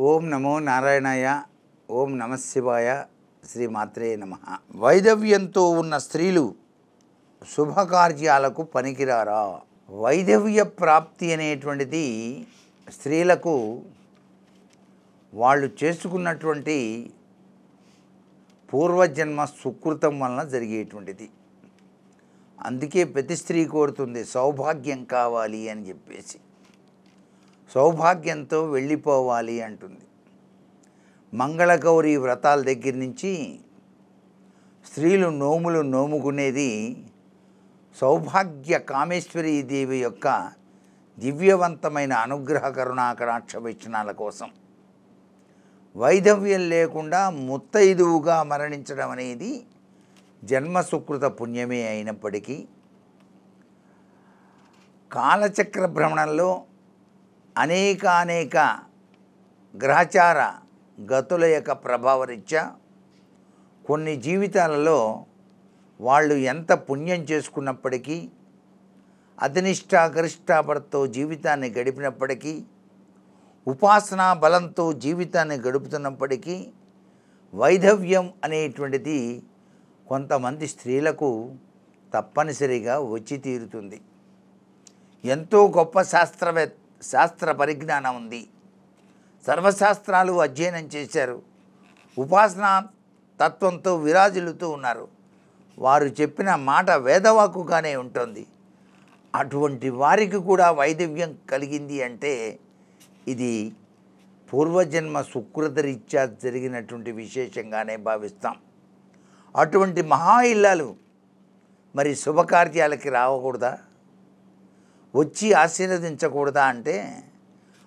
ఓం నమో నారాయణాయ. ఓం నమశివాయ. శ్రీ మాత్రే నమః. వైధవ్యంతో ఉన్న స్త్రీలు శుభకార్యాలకు పనికిరారా? వైధవ్య ప్రాప్తి అనేటువంటిది స్త్రీలకు వాళ్ళు చేసుకున్నటువంటి పూర్వజన్మ సుకృతం వలన జరిగేటువంటిది. అందుకే ప్రతి స్త్రీ కోరుతుంది సౌభాగ్యం కావాలి అని చెప్పేసి, సౌభాగ్యంతో వెళ్ళిపోవాలి అంటుంది. మంగళగౌరి వ్రతాల దగ్గర నుంచి స్త్రీలు నోములు నోముకునేది సౌభాగ్య కామేశ్వరీ దేవి యొక్క దివ్యవంతమైన అనుగ్రహ కరుణాకటాక్ష వీక్షణాల కోసం. వైధవ్యం లేకుండా ముత్తైదువుగా మరణించడం అనేది జన్మసుకృత పుణ్యమే అయినప్పటికీ కాలచక్ర భ్రమణంలో అనేక గ్రహచార గతుల యొక్క ప్రభావరీత్యా కొన్ని జీవితాలలో వాళ్ళు ఎంత పుణ్యం చేసుకున్నప్పటికీ, అతినిష్టాగరిష్టాపడతో జీవితాన్ని గడిపినప్పటికీ, ఉపాసనా బలంతో జీవితాన్ని గడుపుతున్నప్పటికీ వైధవ్యం అనేటువంటిది కొంతమంది స్త్రీలకు తప్పనిసరిగా వచ్చి తీరుతుంది. ఎంతో గొప్ప శాస్త్ర పరిజ్ఞానం ఉంది, సర్వశాస్త్రాలు అధ్యయనం చేశారు, ఉపాసనా తత్వంతో విరాజిల్లుతూ ఉన్నారు. వారు చెప్పిన మాట వేదవాక్కుగానే ఉంటుంది. అటువంటి వారికి కూడా వైధవ్యం కలిగింది అంటే ఇది పూర్వజన్మ సుకృతరీత్యా జరిగినటువంటి విశేషంగానే భావిస్తాం. అటువంటి మహా ఇల్లాలు మరి శుభకార్యాలకి రావకూడదా? వచ్చి ఆశీర్వదించకూడదా అంటే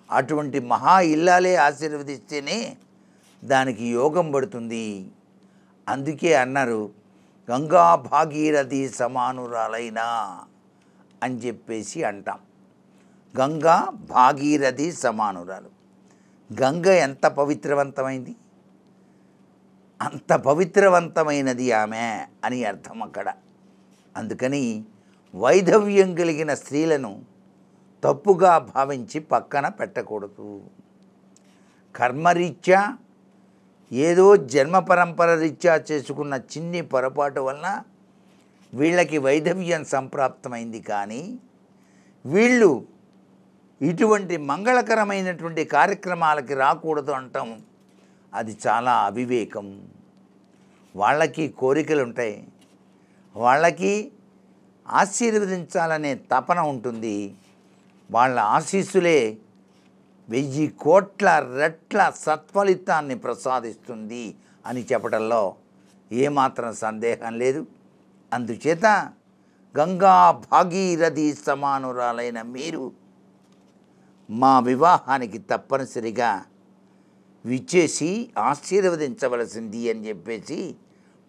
అటువంటి మహా ఇల్లాలే ఆశీర్వదిస్తేనే దానికి యోగం పడుతుంది. అందుకే అన్నారు గంగా భాగీరథి సమానురాలైనా అని చెప్పేసి అంటాం. గంగా భాగీరథి సమానురాలు. గంగ ఎంత పవిత్రవంతమైంది, అంత పవిత్రవంతమైనది ఆమె అని అర్థం అక్కడ. అందుకని వైధవ్యం కలిగిన స్త్రీలను తప్పుగా భావించి పక్కన పెట్టకూడదు. కర్మరీత్యా ఏదో జన్మ పరంపర రీత్యా చేసుకున్న చిన్ని పొరపాటు వలన వీళ్ళకి వైధవ్యం సంప్రాప్తమైంది. కానీ వీళ్ళు ఇటువంటి మంగళకరమైనటువంటి కార్యక్రమాలకి రాకూడదు అంటాం. అది చాలా అవివేకం. వాళ్ళకి కోరికలు ఉంటాయి, వాళ్ళకి ఆశీర్వదించాలనే తపన ఉంటుంది. వాళ్ళ ఆశీస్సులే 1000 కోట్ల రెట్ల సత్ఫలితాన్ని ప్రసాదిస్తుంది అని చెప్పడంలో ఏమాత్రం సందేహం లేదు. అందుచేత గంగా భాగీరథి సమానురాలైన మీరు మా వివాహానికి తప్పనిసరిగా విచ్చేసి ఆశీర్వదించవలసింది అని చెప్పేసి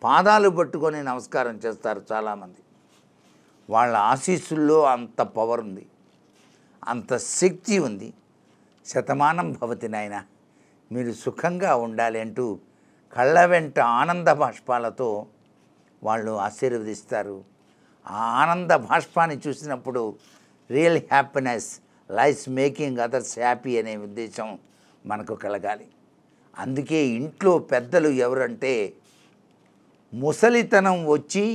పాదాలు పట్టుకొని నమస్కారం చేస్తారు చాలామంది. వాళ్ళ ఆశీస్సుల్లో అంత పవర్ ఉంది, అంత శక్తి ఉంది. శతమానం భవతి నాయన, మీరు సుఖంగా ఉండాలి అంటూ కళ్ళ వెంట ఆనంద బాష్పాలతో వాళ్ళు ఆశీర్వదిస్తారు. ఆ ఆనంద బాష్పాన్ని చూసినప్పుడు రియల్ హ్యాపీనెస్ లైస్ మేకింగ్ అదర్స్ హ్యాపీ అనే ఉద్దేశం మనకు కలగాలి. అందుకే ఇంట్లో పెద్దలు ఎవరంటే ముసలితనం వచ్చి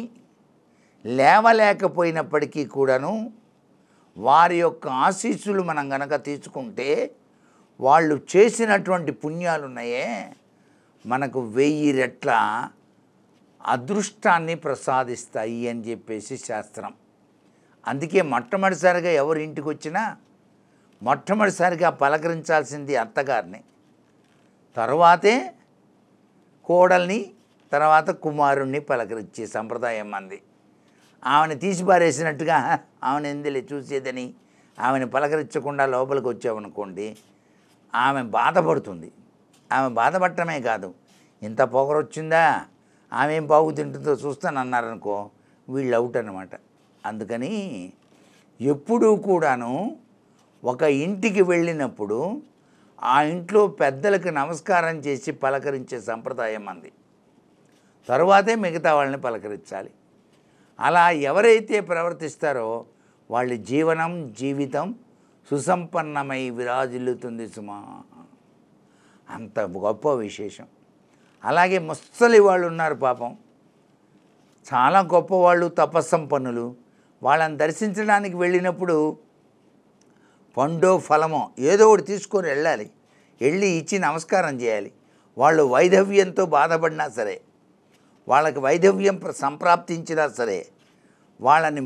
లేవలేకపోయినప్పటికీ కూడాను వారి యొక్క ఆశీస్సులు మనం గనక తీసుకుంటే వాళ్ళు చేసినటువంటి పుణ్యాలు ఉన్నాయే మనకు 1000 రెట్ల అదృష్టాన్ని ప్రసాదిస్తాయి అని చెప్పేసి శాస్త్రం. అందుకే మొట్టమొదటిసారిగా ఎవరి ఇంటికి వచ్చినా మొట్టమొదటిసారిగా పలకరించాల్సింది అత్తగారిని, తరువాతే కోడల్ని, తర్వాత కుమారుణ్ణి పలకరించే సంప్రదాయం మంది. ఆమెను తీసి పారేసినట్టుగా ఆమెను ఎందులే చూసేదని ఆమెను పలకరించకుండా లోపలికి వచ్చామనుకోండి, ఆమె బాధపడుతుంది. ఆమె బాధపడటమే కాదు, ఇంత పొగరొచ్చిందా, ఆమె ఏం బాగు తింటుందో చూస్తానన్నారనుకో, వీళ్ళు అవుట్ అన్నమాట. అందుకని ఎప్పుడూ కూడాను ఒక ఇంటికి వెళ్ళినప్పుడు ఆ ఇంట్లో పెద్దలకు నమస్కారం చేసి పలకరించే సంప్రదాయం అంది. తరువాతే మిగతా వాళ్ళని పలకరించాలి. అలా ఎవరైతే ప్రవర్తిస్తారో వాళ్ళ జీవితం సుసంపన్నమై విరాజిల్లుతుంది సుమా. అంత గొప్ప విశేషం. అలాగే ముసలి వాళ్ళు ఉన్నారు పాపం, చాలా గొప్పవాళ్ళు, తపస్సంపన్నులు. వాళ్ళని దర్శించడానికి వెళ్ళినప్పుడు పండో ఫలమో ఏదో ఒకటి తీసుకొని వెళ్ళాలి, వెళ్ళి ఇచ్చి నమస్కారం చేయాలి. వాళ్ళు వైధవ్యంతో బాధపడినా సరే, వాళ్ళకి వైధవ్యం సంప్రాప్తించినా సరే, వాళ్ళని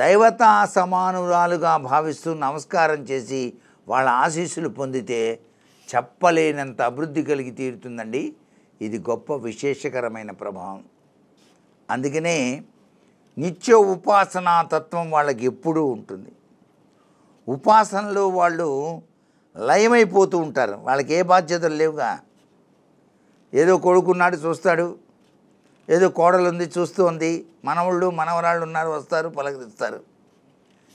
దైవతా సమానురాలుగా భావిస్తూ నమస్కారం చేసి వాళ్ళ ఆశీస్సులు పొందితే చెప్పలేనంత అభివృద్ధి కలిగి తీరుతుందండి. ఇది గొప్ప విశేషకరమైన ప్రభావం. అందుకనే నిత్య ఉపాసనా తత్వం వాళ్ళకి ఎప్పుడూ ఉంటుంది. ఉపాసనలో వాళ్ళు లయమైపోతూ ఉంటారు. వాళ్ళకి ఏ బాధ్యతలు లేవుగా. ఏదో కొడుకున్నాడు చూస్తాడు, ఏదో కోడలు ఉంది చూస్తూ ఉంది, మనవాళ్ళు మనవరాళ్ళు ఉన్నారు వస్తారు పలకరిస్తారు.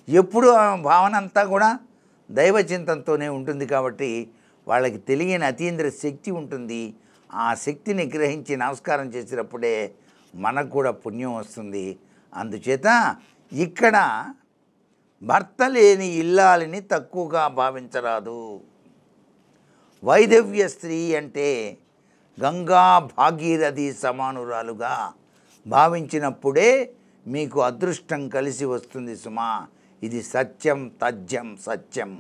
ఎప్పుడు ఆ భావన అంతా కూడా దైవచింతనతోనే ఉంటుంది. కాబట్టి వాళ్ళకి తెలియని అతీంద్ర శక్తి ఉంటుంది. ఆ శక్తిని గ్రహించి నమస్కారం చేసినప్పుడే మనకు కూడా పుణ్యం వస్తుంది. అందుచేత ఇక్కడ భర్త లేని ఇల్లాలిని తక్కువగా భావించరాదు. వైధవ్య స్త్రీ అంటే గంగా భాగీరథి సమానురాలుగా భావించినప్పుడే మీకు అదృష్టం కలిసి వస్తుంది సుమా. ఇది సత్యం, తథ్యం, సత్యం.